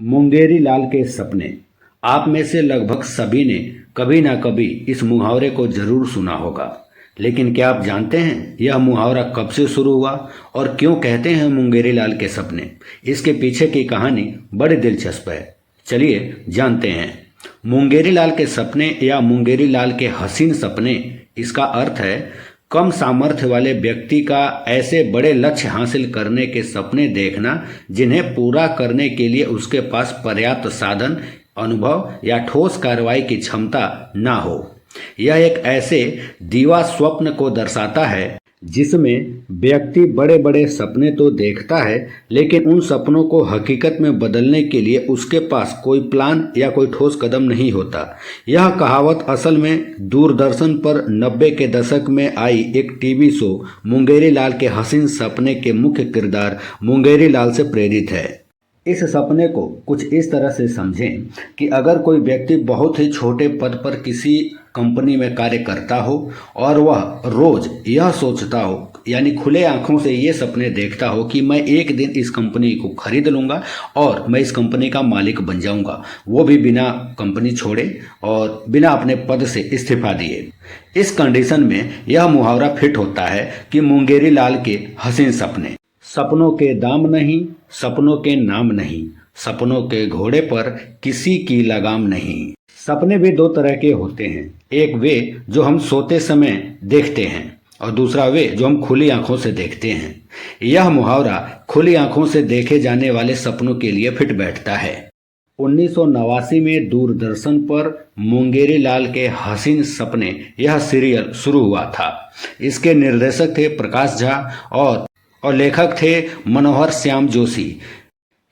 मुंगेरी लाल के सपने। आप में से लगभग सभी ने कभी ना कभी इस मुहावरे को जरूर सुना होगा, लेकिन क्या आप जानते हैं यह मुहावरा कब से शुरू हुआ और क्यों कहते हैं मुंगेरी लाल के सपने? इसके पीछे की कहानी बड़ी दिलचस्प है। चलिए जानते हैं। मुंगेरी लाल के सपने या मुंगेरी लाल के हसीन सपने, इसका अर्थ है कम सामर्थ्य वाले व्यक्ति का ऐसे बड़े लक्ष्य हासिल करने के सपने देखना जिन्हें पूरा करने के लिए उसके पास पर्याप्त साधन, अनुभव या ठोस कार्रवाई की क्षमता ना हो। यह एक ऐसे दीवा स्वप्न को दर्शाता है जिसमें व्यक्ति बड़े बड़े सपने तो देखता है, लेकिन उन सपनों को हकीकत में बदलने के लिए उसके पास कोई प्लान या कोई ठोस कदम नहीं होता। यह कहावत असल में दूरदर्शन पर 90 के दशक में आई एक टीवी शो मुंगेरी लाल के हसीन सपने के मुख्य किरदार मुंगेरी लाल से प्रेरित है। इस सपने को कुछ इस तरह से समझें कि अगर कोई व्यक्ति बहुत ही छोटे पद पर किसी कंपनी में कार्य करता हो और वह रोज यह सोचता हो, यानी खुले आंखों से ये सपने देखता हो कि मैं एक दिन इस कंपनी को खरीद लूंगा और मैं इस कंपनी का मालिक बन जाऊंगा, वो भी बिना कंपनी छोड़े और बिना अपने पद से इस्तीफा दिए। इस कंडीशन में यह मुहावरा फिट होता है कि मुंगेरी लाल के हसीन सपने। सपनों के दाम नहीं, सपनों के नाम नहीं, सपनों के घोड़े पर किसी की लगाम नहीं। सपने भी दो तरह के होते हैं, एक वे जो हम सोते समय देखते हैं और दूसरा वे जो हम खुली आंखों से देखते हैं। यह मुहावरा खुली आंखों से देखे जाने वाले सपनों के लिए फिट बैठता है। 1989 में दूरदर्शन पर मुंगेरी लाल के हसीन सपने यह सीरियल शुरू हुआ था। इसके निर्देशक थे प्रकाश झा और लेखक थे मनोहर श्याम जोशी।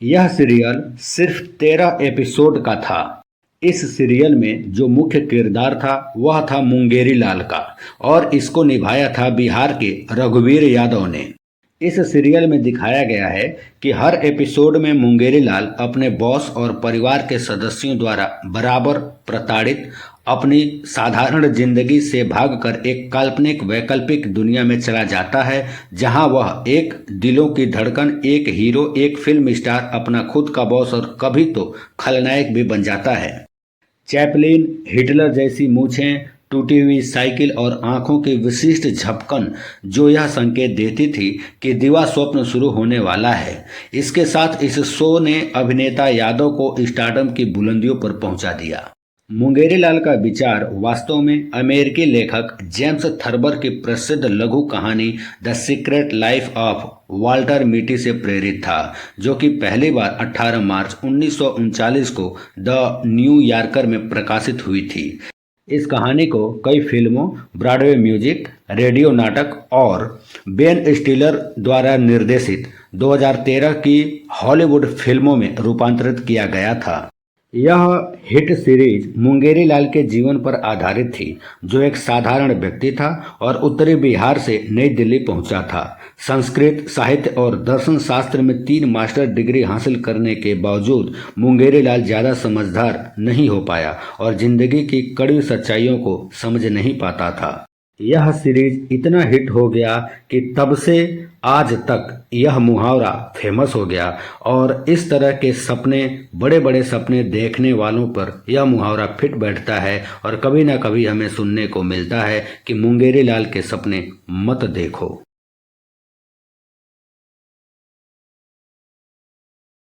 यह सीरियल सिर्फ 13 एपिसोड का था। इस सीरियल में जो मुख्य किरदार था वह था मुंगेरी लाल का और इसको निभाया था बिहार के रघुवीर यादव ने। इस सीरियल में दिखाया गया है कि हर एपिसोड में मुंगेरी लाल अपने बॉस और परिवार के सदस्यों द्वारा बराबर प्रताड़ित अपनी साधारण जिंदगी से भागकर एक काल्पनिक वैकल्पिक दुनिया में चला जाता है, जहां वह एक दिलों की धड़कन, एक हीरो, एक फिल्म स्टार, अपना खुद का बॉस और कभी तो खलनायक भी बन जाता है। चैपलिन, हिटलर जैसी मूछें, टूटी हुई साइकिल और आंखों की विशिष्ट झपकन जो यह संकेत देती थी कि दीवा स्वप्न शुरू होने वाला है। इसके साथ इस शो ने अभिनेता यादव को स्टारडम की बुलंदियों पर पहुंचा दिया। मुंगेरी लाल का विचार वास्तव में अमेरिकी लेखक जेम्स थर्बर की प्रसिद्ध लघु कहानी the secret life of Walter मिटी से प्रेरित था, जो कि पहली बार 18 मार्च 1939 को द न्यू यॉर्कर में प्रकाशित हुई थी। इस कहानी को कई फिल्मों, ब्रॉडवे म्यूजिक, रेडियो नाटक और बेन स्टिलर द्वारा निर्देशित 2013 की हॉलीवुड फिल्मों में रूपांतरित किया गया था। यह हिट सीरीज मुंगेरी लाल के जीवन पर आधारित थी, जो एक साधारण व्यक्ति था और उत्तरी बिहार से नई दिल्ली पहुंचा था। संस्कृत, साहित्य और दर्शन शास्त्र में 3 मास्टर डिग्री हासिल करने के बावजूद मुंगेरी लाल ज़्यादा समझदार नहीं हो पाया और जिंदगी की कड़वी सच्चाइयों को समझ नहीं पाता था। यह सीरीज इतना हिट हो गया कि तब से आज तक यह मुहावरा फेमस हो गया और इस तरह के सपने, बड़े बड़े सपने देखने वालों पर यह मुहावरा फिट बैठता है और कभी ना कभी हमें सुनने को मिलता है कि मुंगेरी लाल के सपने मत देखो।